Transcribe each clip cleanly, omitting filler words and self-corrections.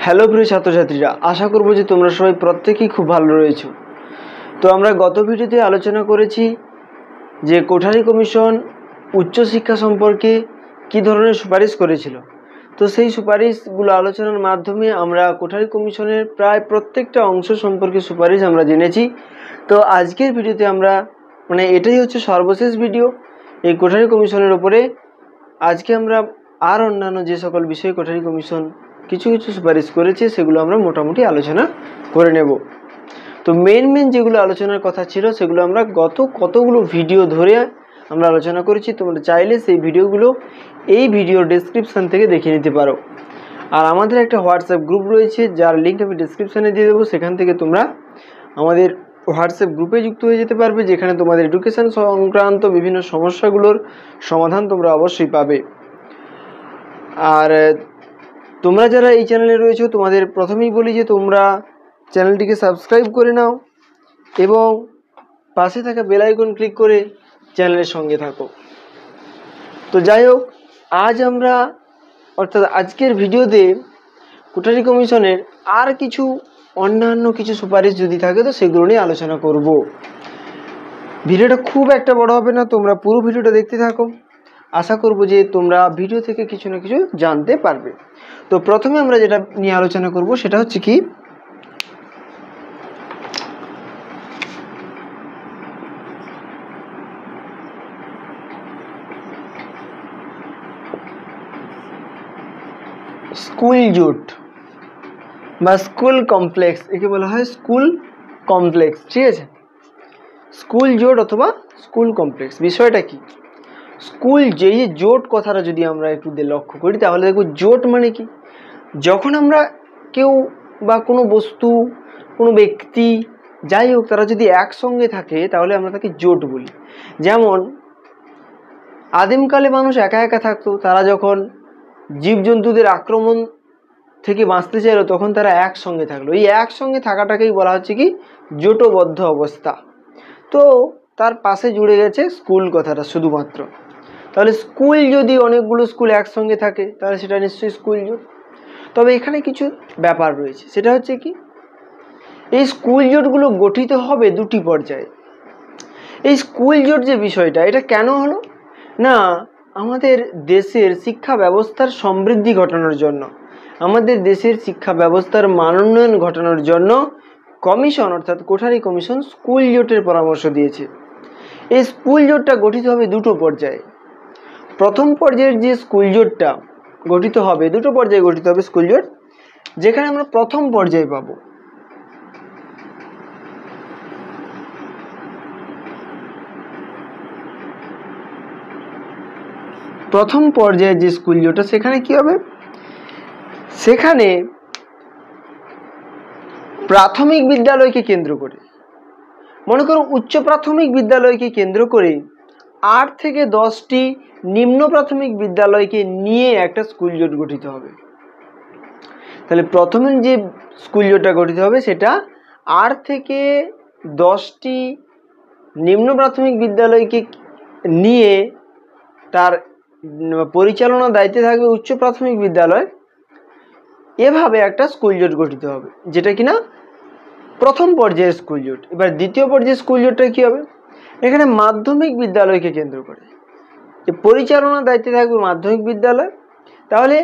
Hello প্রিয় ছাত্রছাত্রীরা, আশা করব যে তোমরা সবাই প্রত্যেকেই খুব ভালো রয়েছো। তো আমরা গত ভিডিওতে আলোচনা করেছি যে কোঠারি কমিশন উচ্চশিক্ষা সম্পর্কে কী ধরনের সুপারিশ করেছিল। তো সেই সুপারিশগুলো আলোচনার মাধ্যমে আমরা কোঠারি কমিশনের প্রায় প্রত্যেকটা অংশ সম্পর্কে সুপারিশ আমরা জেনেছি। তো আজকের ভিডিওতে আমরা এটাই হচ্ছে সর্বশেষ ভিডিও এই কোঠারি কমিশনের ওপরে। আজকে আমরা আর অন্যান্য যে সকল বিষয়ে কোঠারি কমিশন কিছু কিছু সুপারিশ করেছে সেগুলো আমরা মোটামুটি আলোচনা করে নেব। তো মেন যেগুলো আলোচনার কথা ছিল সেগুলো আমরা গত কতগুলো ভিডিও ধরে আমরা আলোচনা করেছি। তোমরা চাইলে সেই ভিডিওগুলো এই ভিডিওর ডেসক্রিপশান থেকে দেখে নিতে পারো। আর আমাদের একটা হোয়াটসঅ্যাপ গ্রুপ রয়েছে, যার লিঙ্ক আমি ডেসক্রিপশানে দিয়ে দেবো। সেখান থেকে তোমরা আমাদের হোয়াটসঅ্যাপ গ্রুপে যুক্ত হয়ে যেতে পারবে, যেখানে তোমাদের এডুকেশান সংক্রান্ত বিভিন্ন সমস্যাগুলোর সমাধান তোমরা অবশ্যই পাবে। আর তোমরা যারা এই চ্যানেলে রয়েছো তোমাদের প্রথমেই বলি যে তোমরা চ্যানেলটিকে সাবস্ক্রাইব করে নাও এবং পাশে থাকা বেল আইকন ক্লিক করে চ্যানেলের সঙ্গে থাকো। তো যাই হোক, আজ আমরা অর্থাৎ আজকের ভিডিওতে কোঠারি কমিশনের আর কিছু অন্যান্য কিছু সুপারিশ যদি থাকে তো সেগুলো নিয়ে আলোচনা করব। ভিডিওটা খুব একটা বড় হবে না, তোমরা পুরো ভিডিওটা দেখতে থাকো। আশা করব যে তোমরা ভিডিও থেকে কিছু না কিছু জানতে পারবে। তো প্রথমে আমরা যেটা নিয়ে আলোচনা করব সেটা হচ্ছে কি, স্কুল জোট বা স্কুল কমপ্লেক্স। একে বলা হয় স্কুল কমপ্লেক্স, ঠিক আছে? স্কুল জোট অথবা স্কুল কমপ্লেক্স বিষয়টা কি? স্কুল যে জোট কথাটা যদি আমরা একটু লক্ষ্য করি তাহলে দেখব জোট মানে কি। যখন আমরা কেউ বা কোনো বস্তু, কোনো ব্যক্তি, যাই হোক, তারা যদি একসঙ্গে থাকে তাহলে আমরা তাকে জোট বলি। যেমন আদিমকালে মানুষ একা একা থাকতো, তারা যখন জীবজন্তুদের আক্রমণ থেকে বাঁচতে চাইলো তখন তারা একসঙ্গে থাকলো। এই একসঙ্গে থাকাটাকেই বলা হচ্ছে কি জোটবদ্ধ অবস্থা। তো তার পাশে জুড়ে গেছে স্কুল কথাটা শুধুমাত্র। তাহলে স্কুল যদি অনেকগুলো স্কুল একসঙ্গে থাকে তাহলে সেটা নিশ্চয়ই স্কুল জোট। তবে এখানে কিছু ব্যাপার রয়েছে, সেটা হচ্ছে কি, এই স্কুল জোটগুলো গঠিত হবে দুটি পর্যায়ে। এই স্কুল জোট যে বিষয়টা, এটা কেন হলো না, আমাদের দেশের শিক্ষা ব্যবস্থার সমৃদ্ধি ঘটানোর জন্য, আমাদের দেশের শিক্ষা ব্যবস্থার মানোন্নয়ন ঘটানোর জন্য কমিশন অর্থাৎ কোঠারি কমিশন স্কুল জোটের পরামর্শ দিয়েছে। এই স্কুল জোটটা গঠিত হবে দুটো পর্যায়ে। প্রথম পর্যায়ের যে স্কুল জোটটা গঠিত হবে, দুটো পর্যায়ে গঠিত হবে স্কুল জোট, যেখানে আমরা প্রথম পর্যায়ে পাবো প্রথম পর্যায়ে যে স্কুল জোটটা, সেখানে কি হবে, সেখানে প্রাথমিক বিদ্যালয়কে কেন্দ্র করে, মনে করো উচ্চ প্রাথমিক বিদ্যালয়কে কেন্দ্র করে 8 থেকে 10টি নিম্ন প্রাথমিক বিদ্যালয়কে নিয়ে একটা স্কুল জোট গঠিত হবে। তাহলে প্রথমে যে স্কুল জোটটা গঠিত হবে সেটা 8 থেকে 10টি নিম্ন প্রাথমিক বিদ্যালয়কে নিয়ে তার পরিচালনার দায়িত্বে থাকবে উচ্চ প্রাথমিক বিদ্যালয়। এভাবে একটা স্কুল জোট গঠিত হবে, যেটা কিনা প্রথম পর্যায়ের স্কুল জোট। এবার দ্বিতীয় পর্যায়ের স্কুল জোটটা কি হবে, এখানে মাধ্যমিক বিদ্যালয়কে কেন্দ্র করে পরিচালনার দায়িত্বে থাকবে মাধ্যমিক বিদ্যালয়। তাহলে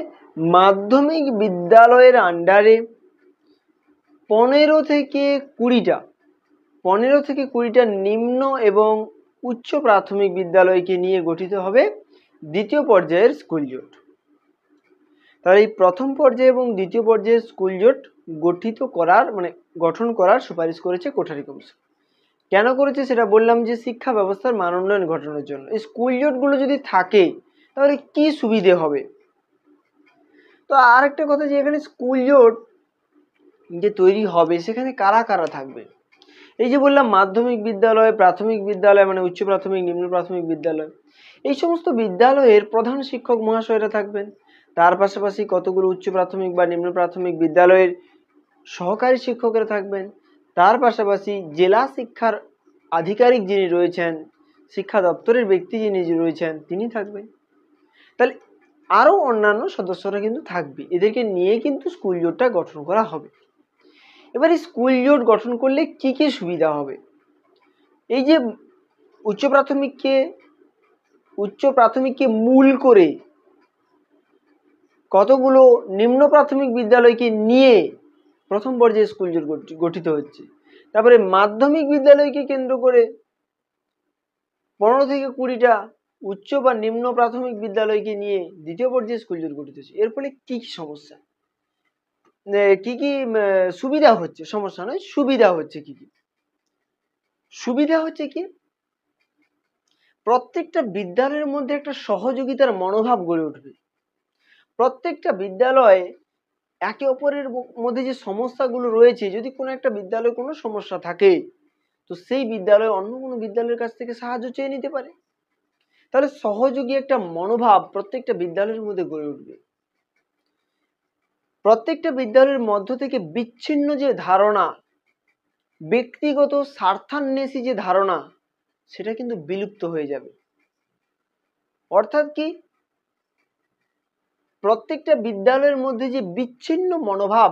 মাধ্যমিক বিদ্যালয়ের আন্ডারে 15 থেকে 20টা নিম্ন এবং উচ্চ প্রাথমিক বিদ্যালয়কে নিয়ে গঠিত হবে দ্বিতীয় পর্যায়ের স্কুল জোট। তাহলে এই প্রথম পর্যায়ে এবং দ্বিতীয় পর্যায়ের স্কুল জোট গঠন করার সুপারিশ করেছে কোঠারি কমিশন। কেন করেছে সেটা বললাম, যে শিক্ষা ব্যবস্থার মান উন্নয়ন ঘটানোর জন্য। এই স্কুল জোটগুলো যদি থাকে তাহলে কি সুবিধে হবে। তো আর একটা কথা, যে এখানে স্কুল জোট যে তৈরি হবে সেখানে কারা কারা থাকবে। এই যে বললাম মাধ্যমিক বিদ্যালয়, প্রাথমিক বিদ্যালয় মানে উচ্চ প্রাথমিক, নিম্ন প্রাথমিক বিদ্যালয়, এই সমস্ত বিদ্যালয়ের প্রধান শিক্ষক মহাশয়রা থাকবেন। তার পাশাপাশি কতগুলো উচ্চ প্রাথমিক বা নিম্ন প্রাথমিক বিদ্যালয়ের সহকারী শিক্ষকেরা থাকবেন। তার পাশাপাশি জেলা শিক্ষার আধিকারিক যিনি রয়েছেন, শিক্ষা দপ্তরের ব্যক্তি যিনি রয়েছেন, তিনি থাকবেন। তাহলে আরও অন্যান্য সদস্যরা কিন্তু থাকবে, এদেরকে নিয়ে কিন্তু স্কুল জোটটা গঠন করা হবে। এবার এই স্কুল জোট গঠন করলে কি কি সুবিধা হবে? এই যে উচ্চ প্রাথমিককে মূল করে কতগুলো নিম্ন প্রাথমিক বিদ্যালয়কে নিয়ে প্রথম পর্যায়ে স্কুল জোট গঠিত হচ্ছে। তারপরে মাধ্যমিক বিদ্যালয়কে কেন্দ্র করে 15 থেকে 20টা উচ্চ বা নিম্ন প্রাথমিক বিদ্যালয়কে নিয়ে দ্বিতীয় পর্যায়ে স্কুল জোট গঠিত হচ্ছে। এর ফলে কি কি সমস্যা, কি কি সুবিধা হচ্ছে, সমস্যা নয় সুবিধা হচ্ছে কি কি? সুবিধা হচ্ছে কি, প্রত্যেকটা বিদ্যালয়ের মধ্যে একটা সহযোগিতার মনোভাব গড়ে উঠবে। প্রত্যেকটা বিদ্যালয়ে একে অপরের মধ্যে যে সমস্যাগুলো রয়েছে, যদি কোনো একটা বিদ্যালয়ে কোনো সমস্যা থাকে তো সেই বিদ্যালয় অন্য কোনো বিদ্যালয়ের কাছ থেকে সাহায্য চেয়ে নিতে পারে। তাহলে সহযোগী একটা মনোভাব প্রত্যেকটা বিদ্যালয়ের মধ্যে গড়ে উঠবে। প্রত্যেকটা বিদ্যালয়ের মধ্য থেকে বিচ্ছিন্ন যে ধারণা, ব্যক্তিগত স্বার্থান্বেষী যে ধারণা, সেটা কিন্তু বিলুপ্ত হয়ে যাবে। অর্থাৎ কি, প্রত্যেকটা বিদ্যালয়ের মধ্যে যে বিচ্ছিন্ন মনোভাব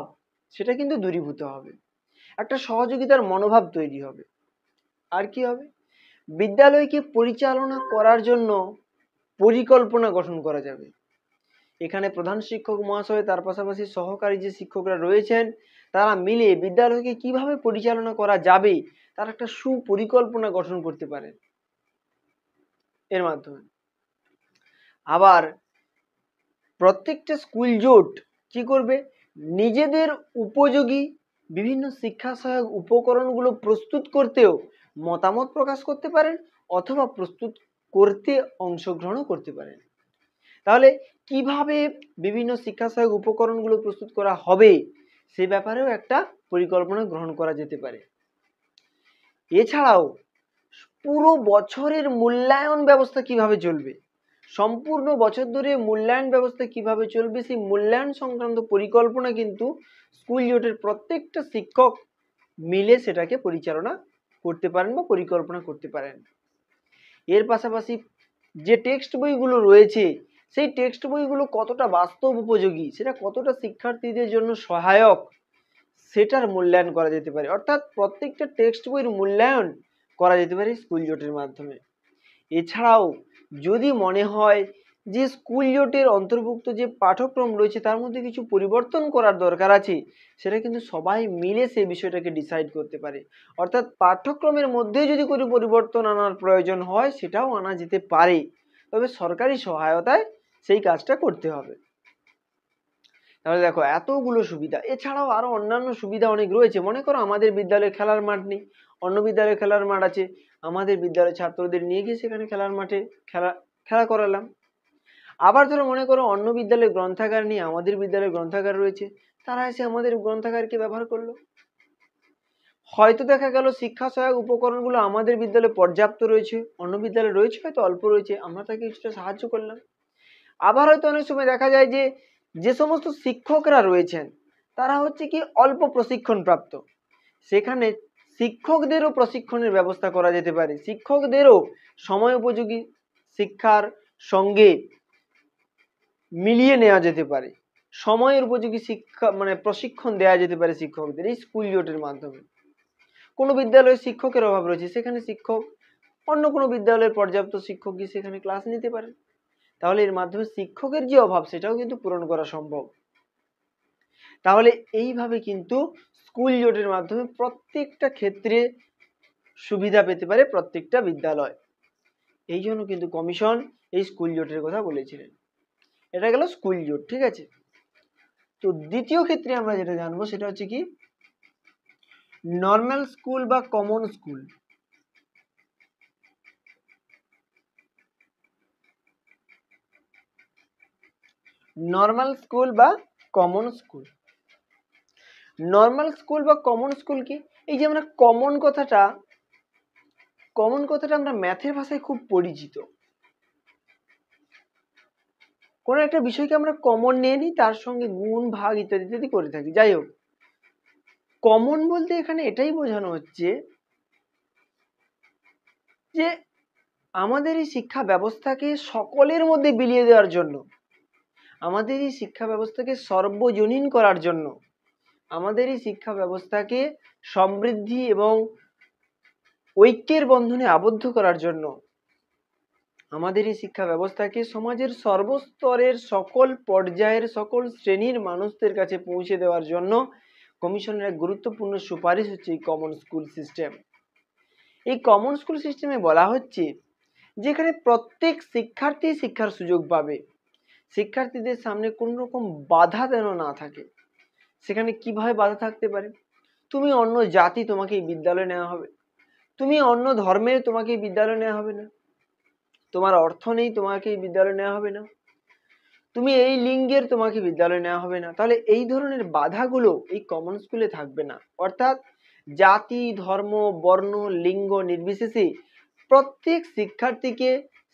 সেটা কিন্তু দূরীভূত হবে, একটা সহযোগিতার মনোভাব তৈরি হবে। আর কি হবে, বিদ্যালয়কে পরিচালনা করার জন্য পরিকল্পনা গঠন করা যাবে। এখানে প্রধান শিক্ষক মহাশয় তার পাশাপাশি সহকারী যে শিক্ষকরা রয়েছেন তারা মিলে বিদ্যালয়কে কিভাবে পরিচালনা করা যাবে তার একটা সুপরিকল্পনা গঠন করতে পারেন এর মাধ্যমে। আবার প্রত্যেকটা স্কুল জোট কি করবে, নিজেদের উপযোগী বিভিন্ন শিক্ষা সহায়ক উপকরণগুলো প্রস্তুত করতেও মতামত প্রকাশ করতে পারেন অথবা প্রস্তুত করতে অংশগ্রহণও করতে পারেন। তাহলে কিভাবে বিভিন্ন শিক্ষা সহায়ক উপকরণগুলো প্রস্তুত করা হবে সে ব্যাপারেও একটা পরিকল্পনা গ্রহণ করা যেতে পারে। এছাড়াও পুরো বছরের মূল্যায়ন ব্যবস্থা কিভাবে চলবে, সম্পূর্ণ বছর ধরে মূল্যায়ন ব্যবস্থা কিভাবে চলবে সেই মূল্যায়ন সংক্রান্ত পরিকল্পনা কিন্তু স্কুল জোটের প্রত্যেকটা শিক্ষক মিলে সেটাকে পরিচালনা করতে পারেন বা পরিকল্পনা করতে পারেন। এর পাশাপাশি যে টেক্সট বইগুলো রয়েছে সেই টেক্সট বইগুলো কতটা বাস্তব উপযোগী, সেটা কতটা শিক্ষার্থীদের জন্য সহায়ক, সেটার মূল্যায়ন করা যেতে পারে। অর্থাৎ প্রত্যেকটা টেক্সট বইয়ের মূল্যায়ন করা যেতে পারে স্কুল জোটের মাধ্যমে। এছাড়াও যদি মনে হয় যে স্কুল জোটের অন্তর্ভুক্ত যে পাঠ্যক্রম রয়েছে তার মধ্যে কিছু পরিবর্তন করার দরকার আছে, সেটা কিন্তু সবাই মিলে সেই বিষয়টাকে ডিসাইড করতে পারে। অর্থাৎ পাঠ্যক্রমের মধ্যে যদি কোনো পরিবর্তন আনার প্রয়োজন হয় সেটাও আনা যেতে পারে, তবে সরকারি সহায়তায় সেই কাজটা করতে হবে। তাহলে দেখো এতগুলো সুবিধা, এছাড়াও আরো অন্যান্য সুবিধা অনেক রয়েছে। মনে করো আমাদের বিদ্যালয়ে খেলার মাঠ নেই, অন্য বিদ্যালয়ে খেলার মাঠ আছে, আমাদের বিদ্যালয়ের ছাত্রদের নিয়ে গিয়ে সেখানে খেলার মাঠে খেলা করালাম। আবার ধরো মনে করো অন্য বিদ্যালয়ে গ্রন্থাগার নেই, আমাদের বিদ্যালয়ে গ্রন্থাগার রয়েছে, তারা এসে আমাদের গ্রন্থাগারকে ব্যবহার করলো। হয়তো দেখা গেল শিক্ষা সহায়ক উপকরণগুলো আমাদের বিদ্যালয়ে পর্যাপ্ত রয়েছে, অন্য বিদ্যালয়ে রয়েছে হয়তো অল্প রয়েছে, আমরা তাকে কিছুটা সাহায্য করলাম। আবার হয়তো অনেক সময় দেখা যায় যে যে সমস্ত শিক্ষকরা রয়েছেন তারা হচ্ছে কি অল্প প্রশিক্ষণ প্রাপ্ত, সেখানে শিক্ষকদেরও প্রশিক্ষণের ব্যবস্থা করা যেতে পারে, শিক্ষকদেরও সময় উপযোগী শিক্ষার সঙ্গে মিলিয়ে নেওয়া যেতে পারে, সময়ের উপযোগী শিক্ষা প্রশিক্ষণ দেওয়া যেতে পারে শিক্ষকদের এই স্কুল জোটের মাধ্যমে। কোনো বিদ্যালয়ে শিক্ষকের অভাব রয়েছে, সেখানে শিক্ষক অন্য কোনো বিদ্যালয়ের পর্যাপ্ত শিক্ষক গিয়ে সেখানে ক্লাস নিতে পারে, তাহলে এর মাধ্যমে শিক্ষকের যে অভাব সেটাও কিন্তু পূরণ করা সম্ভব। তাহলে এইভাবে কিন্তু স্কুল জোটের মাধ্যমে প্রত্যেকটা ক্ষেত্রে সুবিধা পেতে পারে প্রত্যেকটা বিদ্যালয়। এই জন্য কিন্তু কমিশন এই স্কুল জোটের কথা বলেছিলেন। এটা গেল স্কুল জোট, ঠিক আছে। তো দ্বিতীয় ক্ষেত্রে আমরা যেটা জানবো সেটা হচ্ছে কি নর্মাল স্কুল বা কমন স্কুল। নর্মাল স্কুল বা কমন স্কুল, নর্মাল স্কুল বা কমন স্কুল কি, এই যে আমরা কমন কথাটা আমরা ম্যাথের ভাষায় খুব পরিচিত। কোনো একটা বিষয়কে আমরা কমন নিয়ে নিই, তার সঙ্গে গুণ ভাগ ইত্যাদি ইত্যাদি করে থাকি। যাই হোক, কমন বলতে এখানে এটাই বোঝানো হচ্ছে যে আমাদের এই শিক্ষা ব্যবস্থাকে সকলের মধ্যে বিলিয়ে দেওয়ার জন্য আমাদের এই শিক্ষা ব্যবস্থাকে সর্বজনীন করার জন্য, আমাদের এই শিক্ষা ব্যবস্থাকে সমৃদ্ধি এবং ঐক্যের বন্ধনে আবদ্ধ করার জন্য, আমাদের এই শিক্ষা ব্যবস্থাকে সমাজের সর্বস্তরের সকল পর্যায়ের সকল শ্রেণীর মানুষদের কাছে পৌঁছে দেওয়ার জন্য কমিশনের এক গুরুত্বপূর্ণ সুপারিশ হচ্ছে এই কমন স্কুল সিস্টেম। এই কমন স্কুল সিস্টেমে বলা হচ্ছে যেখানে প্রত্যেক শিক্ষার্থী শিক্ষার সুযোগ পাবে, শিক্ষার্থীদের সামনে কোন রকম বাধা যেন না থাকে। সেখানে কিভাবে বাধা থাকতে পারে? তুমি অন্য জাতি, তোমাকে এই বিদ্যালয়ে নেওয়া হবে। তুমি অন্য ধর্মের, তোমাকে এই বিদ্যালয়ে নেওয়া হবে না। তোমার অর্থ নেই, তোমাকে এই বিদ্যালয়ে নেওয়া হবে না। তুমি এই লিঙ্গের, তোমাকে বিদ্যালয়ে নেওয়া হবে না। তাহলে এই ধরনের বাধাগুলো এই কমন স্কুলে থাকবে না। অর্থাৎ জাতি, ধর্ম, বর্ণ, লিঙ্গ নির্বিশেষে প্রত্যেক শিক্ষার্থীকে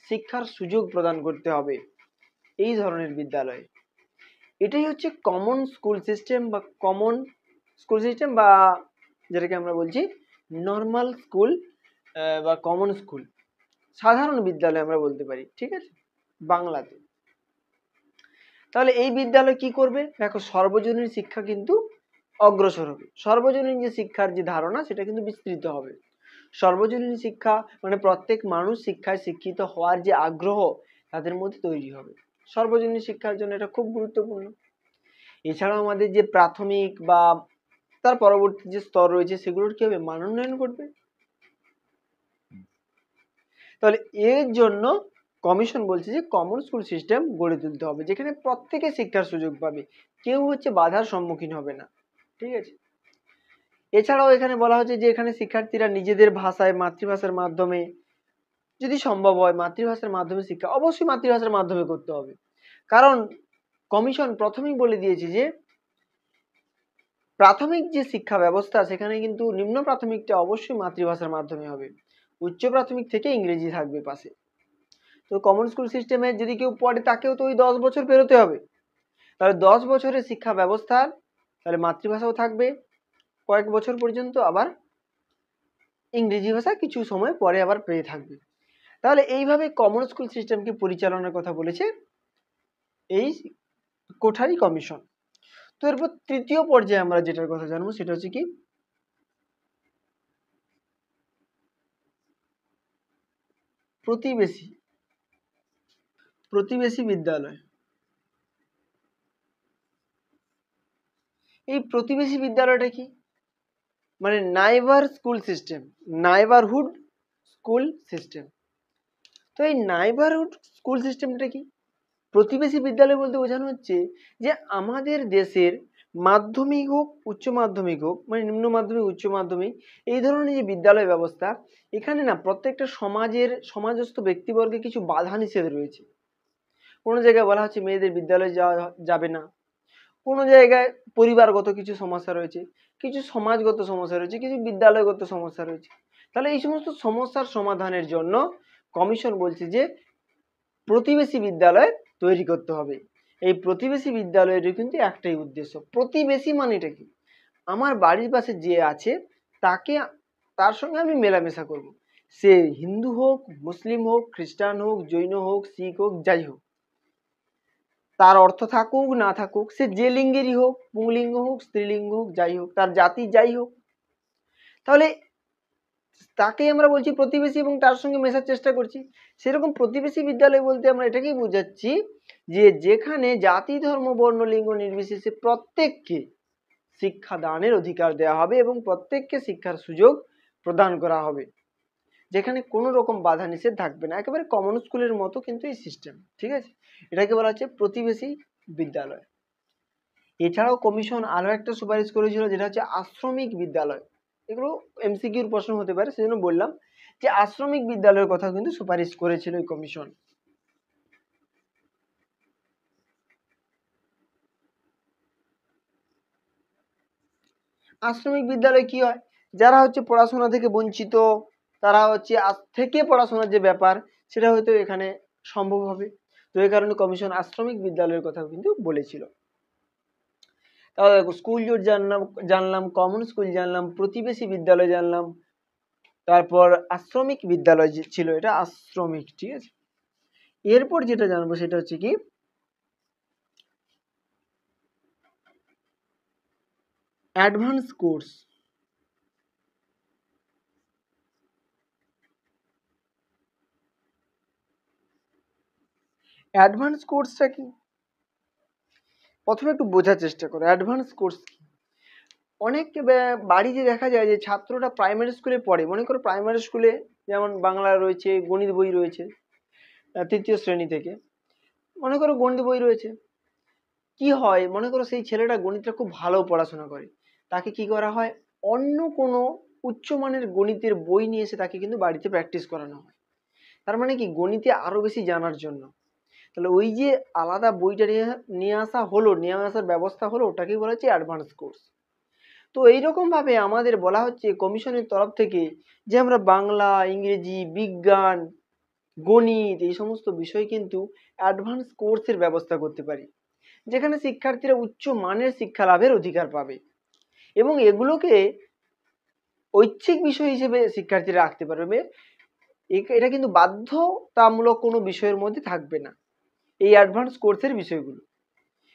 শিক্ষার সুযোগ প্রদান করতে হবে এই ধরনের বিদ্যালয়ে। এটাই হচ্ছে কমন স্কুল সিস্টেম বা কমন স্কুল সিস্টেম, বা যেটাকে আমরা বলছি নর্মাল স্কুল বা কমন স্কুল, সাধারণ বিদ্যালয় আমরা বলতে পারি, ঠিক আছে, বাংলাতে। তাহলে এই বিদ্যালয় কি করবে? দেখো, সর্বজনীন শিক্ষা কিন্তু অগ্রসর হবে। সর্বজনীন যে শিক্ষার যে ধারণা, সেটা কিন্তু বিস্তৃত হবে। সর্বজনীন শিক্ষা মানে প্রত্যেক মানুষ শিক্ষায় শিক্ষিত হওয়ার যে আগ্রহ তাদের মধ্যে তৈরি হবে। সর্বজনীন শিক্ষার জন্য এটা খুব গুরুত্বপূর্ণ। এছাড়াও আমাদের যে প্রাথমিক বা তার পরবর্তী যে স্তর রয়েছে, সেগুলোর কি হবে? মানোন্নয়ন করবে। তাহলে এর জন্য কমিশন বলছে যে কমন স্কুল সিস্টেম গড়ে তুলতে হবে, যেখানে প্রত্যেকে শিক্ষার সুযোগ পাবে, কেউ হচ্ছে বাধার সম্মুখীন হবে না, ঠিক আছে। এছাড়াও এখানে বলা হচ্ছে যে এখানে শিক্ষার্থীরা নিজেদের ভাষায়, মাতৃভাষার মাধ্যমে, যদি সম্ভব হয় মাতৃভাষার মাধ্যমে শিক্ষা, অবশ্যই মাতৃভাষার মাধ্যমে করতে হবে। কারণ কমিশন প্রথমেই বলে দিয়েছে যে প্রাথমিক যে শিক্ষা ব্যবস্থা, সেখানে কিন্তু নিম্ন প্রাথমিকটা অবশ্যই মাতৃভাষার মাধ্যমে হবে, উচ্চ প্রাথমিক থেকে ইংরেজি থাকবে পাশে। তো কমন স্কুল সিস্টেমে যদি কেউ পড়ে, তাকেও তো ওই 10 বছর পেরোতে হবে। তাহলে 10 বছরের শিক্ষা ব্যবস্থার তাহলে মাতৃভাষাও থাকবে কয়েক বছর পর্যন্ত, আবার ইংরেজি ভাষা কিছু সময় পরে আবার পেয়ে থাকবে। তাহলে এইভাবে কমন স্কুল সিস্টেমকে পরিচালনার কথা বলেছে এই কোঠারি কমিশন। তো এরপর তৃতীয় পর্যায়ে আমরা যেটার কথা জানবো সেটা হচ্ছে কি প্রতিবেশী প্রতিবেশী বিদ্যালয়। এই প্রতিবেশী বিদ্যালয়টা কি? মানে neighbour school system, নাইবারহুড school system. তো এই নাইবারহুড স্কুল সিস্টেমটা কি? প্রতিবেশী বিদ্যালয় বলতে বোঝানো হচ্ছে যে আমাদের দেশের মাধ্যমিক হোক, উচ্চ মাধ্যমিক হোক, মানে নিম্ন মাধ্যমিক, উচ্চ মাধ্যমিক, এই ধরনের যে বিদ্যালয় ব্যবস্থা, এখানে না প্রত্যেকটা সমাজস্থ ব্যক্তিবর্গে কিছু বাধা নিষেধ রয়েছে। কোনো জায়গায় বলা হচ্ছে মেয়েদের বিদ্যালয়ে যাওয়া যাবে না, কোনো জায়গায় পরিবারগত কিছু সমস্যা রয়েছে, কিছু সমাজগত সমস্যা রয়েছে, কিছু বিদ্যালয়গত সমস্যা রয়েছে। তাহলে এই সমস্ত সমস্যার সমাধানের জন্য কমিশন বলছে যে প্রতিবেশী বিদ্যালয় তৈরি করতে হবে। এই প্রতিবেশী বিদ্যালয়ের কিন্তু একটাই উদ্দেশ্য। প্রতিবেশী মানে এটা কি? আমার বাড়ির পাশে যে আছে তাকে, তার সঙ্গে আমি মেলামেশা করব। সে হিন্দু হোক, মুসলিম হোক, খ্রিস্টান হোক, জৈন হোক, শিখ হোক, যাই হোক, তার অর্থ থাকুক না থাকুক, সে যে লিঙ্গেরই হোক, পুংলিঙ্গ হোক, স্ত্রীলিঙ্গ হোক, যাই হোক, তার জাতি যাই হোক, তাহলে তাকে আমরা বলছি প্রতিবেশী এবং তার সঙ্গে মেশার চেষ্টা করছি। সেরকম প্রতিবেশী বিদ্যালয় বলতে আমরা এটাকেই বোঝাচ্ছি যে যেখানে জাতি, ধর্ম, বর্ণ, লিঙ্গ নির্বিশেষে প্রত্যেককে শিক্ষা দানের অধিকার দেওয়া হবে এবং প্রত্যেককে শিক্ষার সুযোগ প্রদান করা হবে, যেখানে কোনো রকম বাধা নিষেধ থাকবে না। একেবারে কমন স্কুলের মতো কিন্তু এই সিস্টেম, ঠিক আছে। এটাকে বলা হচ্ছে প্রতিবেশী বিদ্যালয়। এছাড়াও কমিশন আরো একটা সুপারিশ করেছিল, যেটা হচ্ছে আশ্রমিক বিদ্যালয়। এগুলো এমসিকিউর প্রশ্ন হতে পারে, সেজন্য বললাম যে আশ্রমিক বিদ্যালয়ের কথা কিন্তু সুপারিশ করেছিল এই কমিশন। আশ্রমিক বিদ্যালয়ে কি হয়? যারা হচ্ছে পড়াশোনা থেকে বঞ্চিত, তারা হচ্ছে আজ থেকে পড়াশোনার যে ব্যাপার, সেটা হয়তো এখানে সম্ভব হবে। তো এই কারণে কমিশন আশ্রমিক বিদ্যালয়ের কথা কিন্তু বলেছিল। তাহলে দেখো, স্কুল জোট জানলাম, কমন স্কুল জানলাম, প্রতিবেশী বিদ্যালয় জানলাম, তারপর আশ্রমিক বিদ্যালয় যে ছিল, এটা আশ্রমিক, ঠিক আছে। এরপর যেটা জানবো সেটা হচ্ছে কি অ্যাডভান্স কোর্স। অ্যাডভান্স কোর্সটা কি? প্রথমে একটু বোঝার চেষ্টা করো অ্যাডভান্স কোর্স কি। অনেক বাড়িতে দেখা যায় যে ছাত্ররা প্রাইমারি স্কুলে পড়ে, মনে করো প্রাইমারি স্কুলে যেমন বাংলা রয়েছে, গণিত বই রয়েছে, তৃতীয় শ্রেণী থেকে মনে করো গণিত বই রয়েছে। কি হয়, মনে করো সেই ছেলেটা গণিতটা খুব ভালো পড়াশোনা করে, তাকে কি করা হয়, অন্য কোনো উচ্চমানের গণিতের বই নিয়ে এসে তাকে কিন্তু বাড়িতে প্র্যাকটিস করানো হয়। তার মানে কি, গণিতে আরো বেশি জানার জন্য। তাহলে ওই যে আলাদা বইটা নিয়ে আসা হলো, নিয়ে আসার ব্যবস্থা হলো, ওটাকেই বলা হচ্ছে অ্যাডভান্স কোর্স। তো এইরকম ভাবে আমাদের বলা হচ্ছে কমিশনের তরফ থেকে যে আমরা বাংলা, ইংরেজি, বিজ্ঞান, গণিত এই সমস্ত বিষয় কিন্তু অ্যাডভান্স কোর্সের ব্যবস্থা করতে পারি, যেখানে শিক্ষার্থীরা উচ্চ মানের শিক্ষা লাভের অধিকার পাবে এবং এগুলোকে ঐচ্ছিক বিষয় হিসেবে শিক্ষার্থীরা রাখতে পারবে। এটা কিন্তু বাধ্যতামূলক কোনো বিষয়ের মধ্যে থাকবে না। এই অ্যাডভান্স কোর্সের বিষয়গুলো,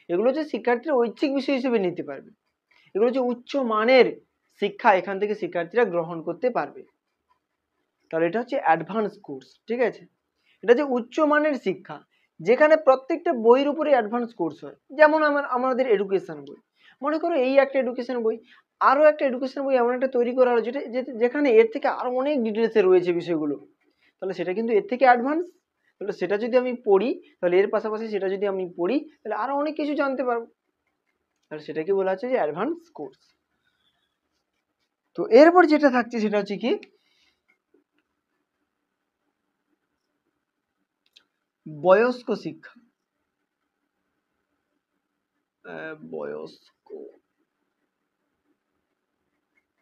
এগুলো হচ্ছে শিক্ষার্থীরা ঐচ্ছিক বিষয় হিসেবে নিতে পারবে। এগুলো হচ্ছে উচ্চ মানের শিক্ষা, এখান থেকে শিক্ষার্থীরা গ্রহণ করতে পারবে। তাহলে এটা হচ্ছে অ্যাডভান্স কোর্স, ঠিক আছে। এটা হচ্ছে উচ্চমানের শিক্ষা, যেখানে প্রত্যেকটা বইয়ের উপরে অ্যাডভান্স কোর্স হয়। যেমন আমাদের এডুকেশন বই, মনে করো এই একটা এডুকেশন বই, আরো একটা এডুকেশন বই এমন একটা তৈরি করা হলো যেখানে এর থেকে আরো অনেক ডিটেলসে রয়েছে বিষয়গুলো, তাহলে সেটা কিন্তু এর থেকে অ্যাডভান্স। তাহলে সেটা যদি আমি পড়ি, তাহলে এর পাশাপাশি সেটা যদি আমি পড়ি, তাহলে আরো অনেক কিছু জানতে পারবো। তাহলে সেটাকে বলা হচ্ছে যে অ্যাডভান্স কোর্স। তো এরপর যেটা থাকছে সেটা হচ্ছে কি, বয়স্ক শিক্ষা। বয়স্ক,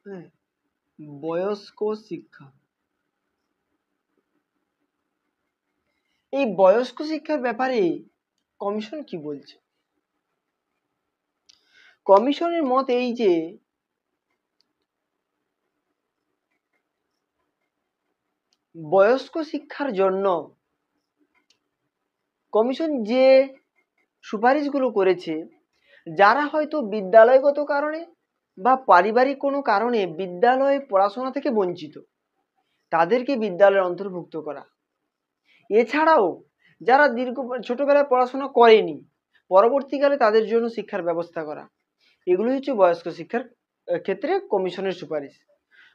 হ্যাঁ, বয়স্ক শিক্ষা। এই বয়স্ক শিক্ষার ব্যাপারে কমিশন কি বলছে? কমিশনের মত এই যে বয়স্ক শিক্ষার জন্য কমিশন যে সুপারিশগুলো করেছে, যারা হয়তো বিদ্যালয়গত কারণে বা পারিবারিক কোনো কারণে বিদ্যালয়ে পড়াশোনা থেকে বঞ্চিত, তাদেরকে বিদ্যালয়ে অন্তর্ভুক্ত করা। এছাড়াও যারা ছোটবেলায় পড়াশোনা করেনি, পরবর্তীকালে তাদের জন্য শিক্ষার ব্যবস্থা করা, এগুলো হচ্ছে বয়স্ক শিক্ষার ক্ষেত্রে কমিশনের সুপারিশ।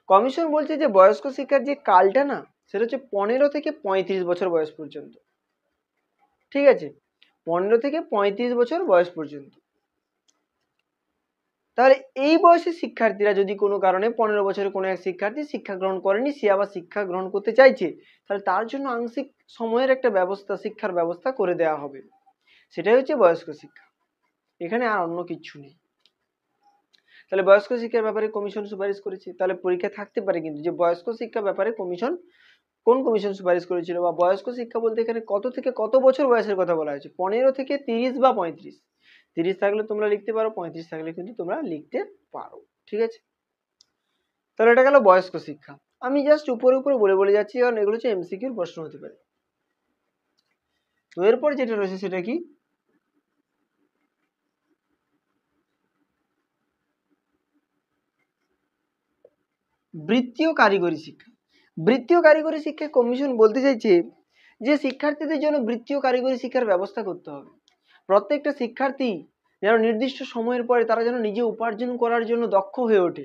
কমিশন বলছে যে বয়স্ক শিক্ষার যে কালটা না, সেটা হচ্ছে 15 থেকে 35 বছর বয়স পর্যন্ত, ঠিক আছে, 15 থেকে 35 বছর বয়স পর্যন্ত। তাহলে এই বয়সের শিক্ষার্থীরা যদি কোনো কারণে 15 বছরের কোনো এক শিক্ষার্থী শিক্ষা গ্রহণ করেনি, সে আবার শিক্ষা গ্রহণ করতে চাইছে, তাহলে তার জন্য আংশিক সময়ের একটা ব্যবস্থা, শিক্ষার ব্যবস্থা করে দেওয়া হবে। সেটাই হচ্ছে বয়স্ক শিক্ষা, এখানে আর অন্য কিছু নেই। তাহলে বয়স্ক শিক্ষার ব্যাপারে কমিশন সুপারিশ করেছে। তাহলে পরীক্ষা থাকতে পারে কিন্তু যে বয়স্ক শিক্ষা ব্যাপারে কমিশন, কোন কমিশন সুপারিশ করেছিল, বা বয়স্ক শিক্ষা বলতে এখানে কত থেকে কত বছর বয়সের কথা বলা হয়েছে, 15 থেকে 30 বা 35। 30 থাকলে তোমরা লিখতে পারো, 35 থাকলে কিন্তু তোমরা লিখতে পারো, ঠিক আছে। তাহলে এটা গেল বয়স্ক শিক্ষা। আমি জাস্ট উপরে উপরে বলে বলে যাচ্ছি, কারণ এগুলো হচ্ছে এমসিকিউর প্রশ্ন হতে পারে। তো এরপর যেটা রয়েছে সেটা কি, বৃত্তি ও কারিগরি শিক্ষা। বৃত্তি ও কারিগরি শিক্ষায় কমিশন বলতে চাইছে যে শিক্ষার্থীদের জন্য বৃত্তি ও কারিগরি শিক্ষার ব্যবস্থা করতে হবে। প্রত্যেকটা শিক্ষার্থী যেন নির্দিষ্ট সময়ের পরে তারা যেন নিজে উপার্জন করার জন্য দক্ষ হয়ে ওঠে।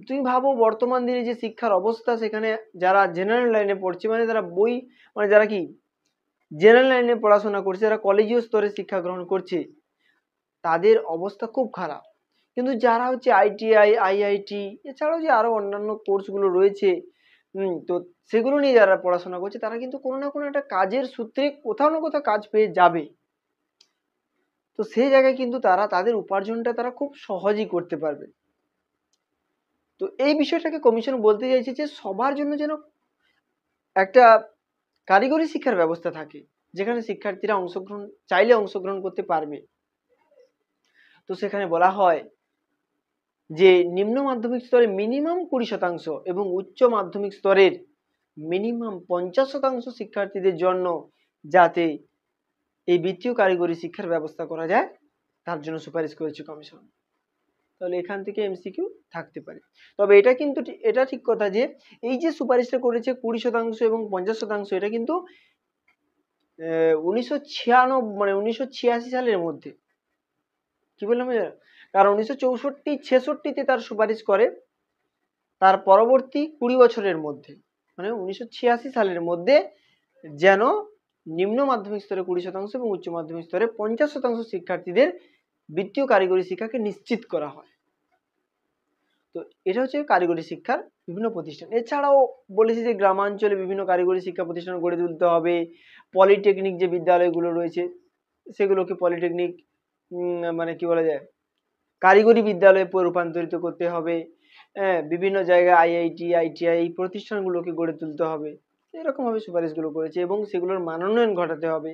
তুমি ভাবো বর্তমান দিনে যে শিক্ষার অবস্থা, সেখানে যারা জেনারেল লাইনে পড়ছে, মানে যারা মানে যারা কি জেনারেল লাইনে পড়াশোনা করছে, যারা কলেজীয় স্তরে শিক্ষা গ্রহণ করছে, তাদের অবস্থা খুব খারাপ। কিন্তু যারা হচ্ছে আইটিআই, আইআইটি, এছাড়াও যে আরো অন্যান্য কোর্সগুলো রয়েছে, তো সেগুলো নিয়ে যারা পড়াশোনা করছে, তারা কিন্তু কোনো না কোনো একটা কাজের সূত্রে কোথাও না কোথাও কাজ পেয়ে যাবে। তো সেই জায়গায় কিন্তু তারা তাদের উপার্জনটা তারা খুব সহজেই করতে পারবে। তো এই বিষয়টাকে কমিশন বলতে চাইছে যে সবার জন্য যেন একটা কারিগরি শিক্ষার ব্যবস্থা থাকে, যেখানে শিক্ষার্থীরা চাইলে অংশগ্রহণ করতে পারবে। তো সেখানে বলা হয় যে নিম্ন মাধ্যমিক স্তরে মিনিমাম 20% এবং উচ্চ মাধ্যমিক স্তরের মিনিমাম 50% শিক্ষার্থীদের জন্য যাতে এই বৃত্তি ও কারিগরি শিক্ষার ব্যবস্থা করা যায়, তার জন্য সুপারিশ করেছে কমিশন। তাহলে এখান থেকে এমসিকিউ থাকতে পারে। তবে এটা ঠিক কথা যে এই যে সুপারিশটা করেছে 20% এবং 50%, এটা কিন্তু 1986 সালের মধ্যে। কি বললাম? কারণ 1964-66 তার সুপারিশ করে, তার পরবর্তী 20 বছরের মধ্যে, মানে 1986 সালের মধ্যে যেন নিম্ন মাধ্যমিক স্তরে 20% এবং উচ্চ মাধ্যমিক স্তরে 50% শিক্ষার্থীদের বৃত্তীয় কারিগরি শিক্ষাকে নিশ্চিত করা হয়। তো এটা হচ্ছে কারিগরি শিক্ষার বিভিন্ন প্রতিষ্ঠান। এছাড়াও বলেছি যে গ্রামাঞ্চলে বিভিন্ন কারিগরি শিক্ষা প্রতিষ্ঠান গড়ে তুলতে হবে। পলিটেকনিক যে বিদ্যালয়গুলো রয়েছে সেগুলোকে পলিটেকনিক মানে কি বলা যায়, কারিগরি বিদ্যালয়ে রূপান্তরিত করতে হবে। বিভিন্ন জায়গায় আইআইটি, আইটিআই এই প্রতিষ্ঠানগুলোকে গড়ে তুলতে হবে। এরকমভাবে সুপারিশগুলো করেছে এবং সেগুলোর মানোন্নয়ন ঘটাতে হবে।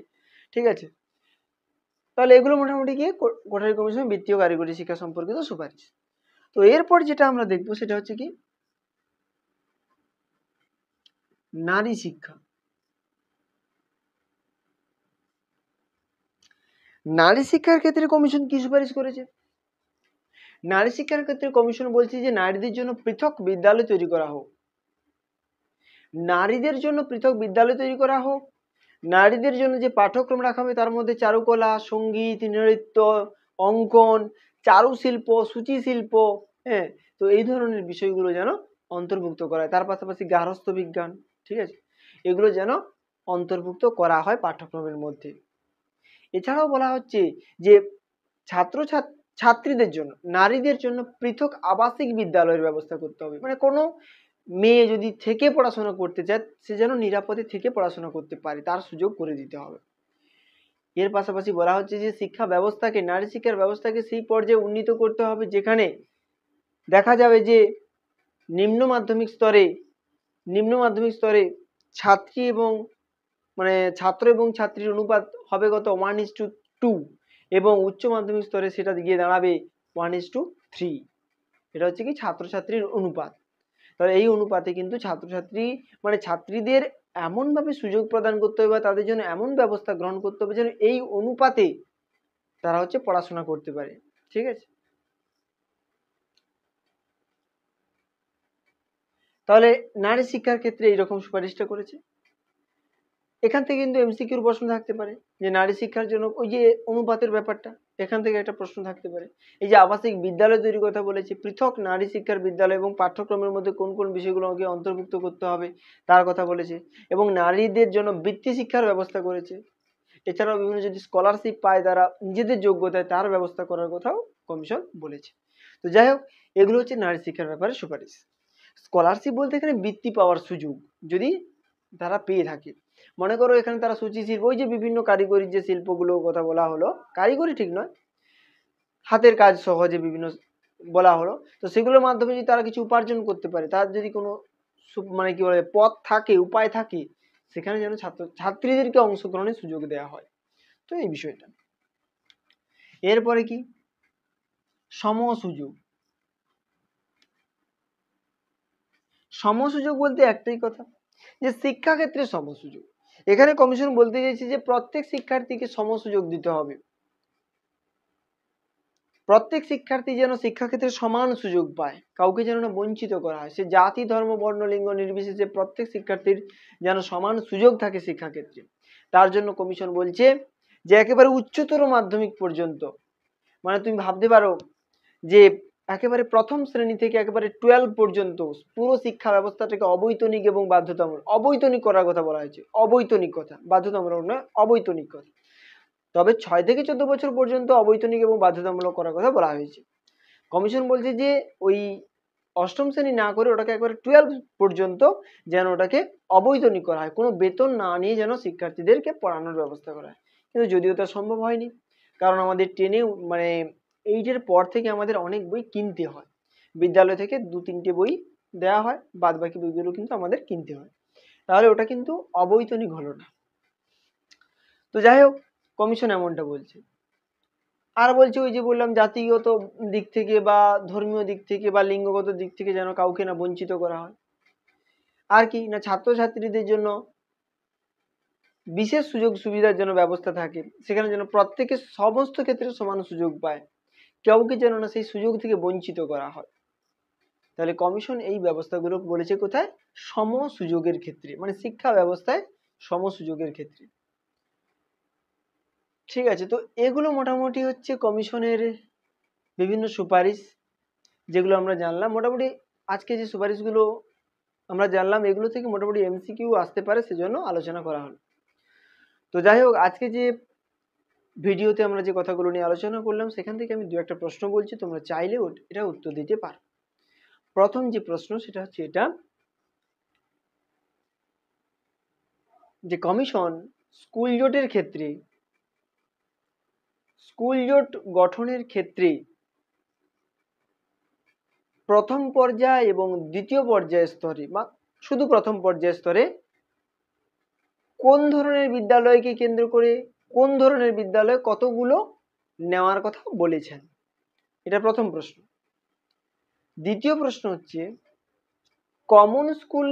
ঠিক আছে, তাহলে এগুলো মোটামুটি গিয়ে কোঠারি কমিশন বৃত্তীয় কারিগরি শিক্ষা সম্পর্কিত সুপারিশ। তো এরপর যেটা আমরা দেখবো সেটা হচ্ছে কি নারী শিক্ষা। নারী শিক্ষার ক্ষেত্রে কমিশন কি সুপারিশ করেছে? নারী শিক্ষার ক্ষেত্রে কমিশন বলছে যে নারীদের জন্য পৃথক বিদ্যালয় তৈরি করা হোক। নারীদের জন্য পৃথক বিদ্যালয় তৈরি করা হোক। নারীদের জন্য যে পাঠ্যক্রম রাখা হবে তার মধ্যে চারুকলা, সঙ্গীত, নৃত্য, অঙ্কন, চারুশিল্প, সূচিশিল্প, তো এই ধরনের বিষয়গুলো যেন অন্তর্ভুক্ত করা হয়। তার পাশাপাশি গার্হস্থ্য বিজ্ঞান, ঠিক আছে, এগুলো যেন অন্তর্ভুক্ত করা হয় পাঠ্যক্রমের মধ্যে। এছাড়াও বলা হচ্ছে যে ছাত্রীদের জন্য, নারীদের জন্য পৃথক আবাসিক বিদ্যালয়ের ব্যবস্থা করতে হবে। মানে কোনো মেয়ে যদি থেকে পড়াশোনা করতে চায় সে যেন নিরাপদে থেকে পড়াশোনা করতে পারে, তার সুযোগ করে দিতে হবে। এর পাশাপাশি বলা হচ্ছে যে শিক্ষা ব্যবস্থাকে, নারী শিক্ষার ব্যবস্থাকে সেই পর্যায়ে উন্নীত করতে হবে যেখানে দেখা যাবে যে নিম্ন মাধ্যমিক স্তরে ছাত্রী এবং মানে ছাত্র এবং ছাত্রীর অনুপাত হবে কত 1:2 এবং উচ্চ মাধ্যমিক স্তরে সেটা গিয়ে দাঁড়াবে 1:3। এটা হচ্ছে কি ছাত্রছাত্রীর অনুপাত। তাহলে এই অনুপাতে কিন্তু ছাত্রীদের এমনভাবে সুযোগ প্রদান করতে হবে বা তাদের জন্য এমন ব্যবস্থা গ্রহণ করতে হবে যেন এই অনুপাতে তারা হচ্ছে পড়াশোনা করতে পারে। ঠিক আছে, তাহলে নারী শিক্ষার ক্ষেত্রে এইরকম সুপারিশটা করেছে। এখান থেকে কিন্তু এমসিকিউর প্রশ্ন থাকতে পারে যে নারী শিক্ষার জন্য ওই যে অনুপাতের ব্যাপারটা, এখান থেকে একটা প্রশ্ন থাকতে পারে। এই যে আবাসিক বিদ্যালয় তৈরির কথা বলেছে, পৃথক নারী শিক্ষার বিদ্যালয় এবং পাঠ্যক্রমের মধ্যে কোন কোন বিষয়গুলোকে অন্তর্ভুক্ত করতে হবে তার কথা বলেছে, এবং নারীদের জন্য বৃত্তি শিক্ষার ব্যবস্থা করেছে। এছাড়াও বিভিন্ন যদি স্কলারশিপ পায় তারা নিজেদের যোগ্যতায় তার ব্যবস্থা করার কথাও কমিশন বলেছে। তো যাই হোক, এগুলো হচ্ছে নারী শিক্ষার ব্যাপারে সুপারিশ। স্কলারশিপ বলতে এখানে বৃত্তি পাওয়ার সুযোগ যদি তারা পেয়ে থাকে। মনে করো এখানে তারা সূচিশিল্প, ওই যে বিভিন্ন কারিগরি যে শিল্পগুলো কথা বলা হলো, কারিগরি ঠিক নয়, হাতের কাজ সহজে বিভিন্ন বলা হলো, তো সেগুলোর মাধ্যমে যদি তারা কিছু উপার্জন করতে পারে, তার যদি কোনো মানে কি বলে পথ থাকে, উপায় থাকে, সেখানে যেন ছাত্রীদেরকে অংশগ্রহণের সুযোগ দেওয়া হয়। তো এই বিষয়টা। এরপরে কি সমসুযোগ। সমসুযোগ বলতে একটাই কথা যে শিক্ষাক্ষেত্রে সমসুযোগ। এখানে কমিশন বলতে চাইছে যে প্রত্যেক শিক্ষার্থীকে সমসুযোগ দিতে হবে। প্রত্যেক শিক্ষার্থী যেন শিক্ষাক্ষেত্রে সমান সুযোগ পায়, কাউকে যেন না বঞ্চিত করা হয়। সে জাতি, ধর্ম, বর্ণ, লিঙ্গ নির্বিশেষে প্রত্যেক শিক্ষার্থীর যেন সমান সুযোগ থাকে শিক্ষাক্ষেত্রে। তার জন্য কমিশন বলছে যে একেবারে উচ্চতর মাধ্যমিক পর্যন্ত, মানে তুমি ভাবতে পারো যে একেবারে প্রথম শ্রেণী থেকে একেবারে 12 পর্যন্ত পুরো শিক্ষা ব্যবস্থাটাকে অবৈতনিক এবং বাধ্যতামূলক, অবৈতনিক করার কথা বলা হয়েছে। অবৈতনিক কথা, বাধ্যতামূলক নয়, অবৈতনিক কথা। তবে 6 থেকে 14 বছর পর্যন্ত অবৈতনিক এবং বাধ্যতামূলক করার কথা বলা হয়েছে। কমিশন বলছে যে ওই অষ্টম শ্রেণী না করে ওটাকে একবারে 12 পর্যন্ত যেন ওটাকে অবৈতনিক করা হয়, কোনো বেতন না নিয়ে যেন শিক্ষার্থীদেরকে পড়ানোর ব্যবস্থা করা হয়। কিন্তু যদিও তা সম্ভব হয়নি, কারণ আমাদের 10 মানে 8 পর থেকে আমাদের অনেক বই কিনতে হয়। বিদ্যালয় থেকে 2-3টে বই দেওয়া হয়, বাদ বাকি বইগুলো কিন্তু আমাদের কিনতে হয়। তাহলে ওটা কিন্তু অবৈতনিক হলো না। তো যাই হোক, কমিশন এমনটা বলছে। আর বলছে ওই যে বললাম জাতিগত দিক থেকে বা ধর্মীয় দিক থেকে বা লিঙ্গগত দিক থেকে যেন কাউকে না বঞ্চিত করা হয়। আর কি না, ছাত্রছাত্রীদের জন্য বিশেষ সুযোগ সুবিধার জন্য ব্যবস্থা থাকে, সেখানে যেন প্রত্যেকে সমস্ত ক্ষেত্রে সমান সুযোগ পায়। কাউকে যেন না সেই সুযোগ থেকে বঞ্চিত করা হয়। তাহলে কমিশন এই ব্যবস্থাগুলো বলেছে কোথায়? সম সুযোগের ক্ষেত্রে, মানে শিক্ষা ব্যবস্থায় সম সুযোগের ক্ষেত্রে। ঠিক আছে, তো এগুলো মোটামুটি হচ্ছে কমিশনের বিভিন্ন সুপারিশ, যেগুলো আমরা জানলাম। মোটামুটি আজকে যে সুপারিশগুলো আমরা জানলাম, এগুলো থেকে মোটামুটি এমসিকিউ আসতে পারে, সেজন্য আলোচনা করা হলো। তো যাই হোক, আজকে যে ভিডিওতে আমরা যে কথাগুলো নিয়ে আলোচনা করলাম, সেখান থেকে আমি দু একটা প্রশ্ন বলছি, তোমরা চাইলে এটা উত্তর দিতে পারো। প্রথম যে প্রশ্ন সেটা হচ্ছে এটা, যে কমিশন স্কুল জোটের ক্ষেত্রে, স্কুল জোট গঠনের ক্ষেত্রে প্রথম পর্যায় এবং দ্বিতীয় পর্যায় স্তরে, বা শুধু প্রথম পর্যায় স্তরে, কোন ধরনের বিদ্যালয়কে কেন্দ্র করে কোন ধরনের বিদ্যালয় কতগুলো নেওয়ার কথা বলেছেন? এটা প্রথম প্রশ্ন। দ্বিতীয় প্রশ্ন হচ্ছে, কমন স্কুল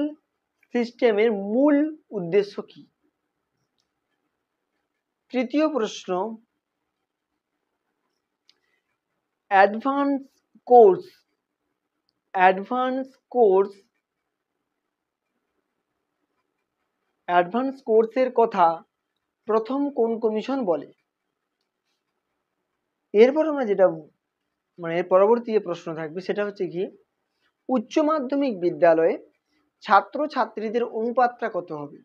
সিস্টেমের মূল উদ্দেশ্য কি? তৃতীয় প্রশ্ন, অ্যাডভান্স কোর্স কোর্সের কথা প্রথম কোন কমিশন বলে? এরপর আমরা যেটা, মানে এর পরবর্তী যে প্রশ্ন থাকবে সেটা হচ্ছে কি, উচ্চ মাধ্যমিক বিদ্যালয়ে ছাত্র ছাত্রীদের অনুপাতটা কত হবে?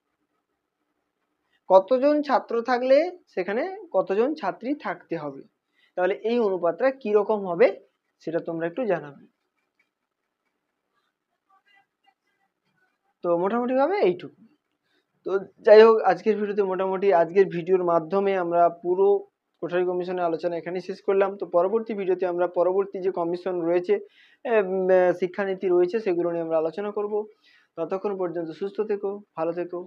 কতজন ছাত্র থাকলে সেখানে কতজন ছাত্রী থাকতে হবে? তাহলে এই অনুপাতটা কি রকম হবে সেটা তোমরা একটু জানাবে। তো মোটামুটি ভাবে এইটুকু। তো যাই হোক, আজকের ভিডিওর মাধ্যমে আমরা পুরো কোঠারি কমিশনের আলোচনা এখানেই শেষ করলাম। তো পরবর্তী ভিডিওতে আমরা পরবর্তী যে কমিশন রয়েছে, শিক্ষানীতি রয়েছে, সেগুলো নিয়ে আমরা আলোচনা করব। ততক্ষণ পর্যন্ত সুস্থ থেকো, ভালো থেকো।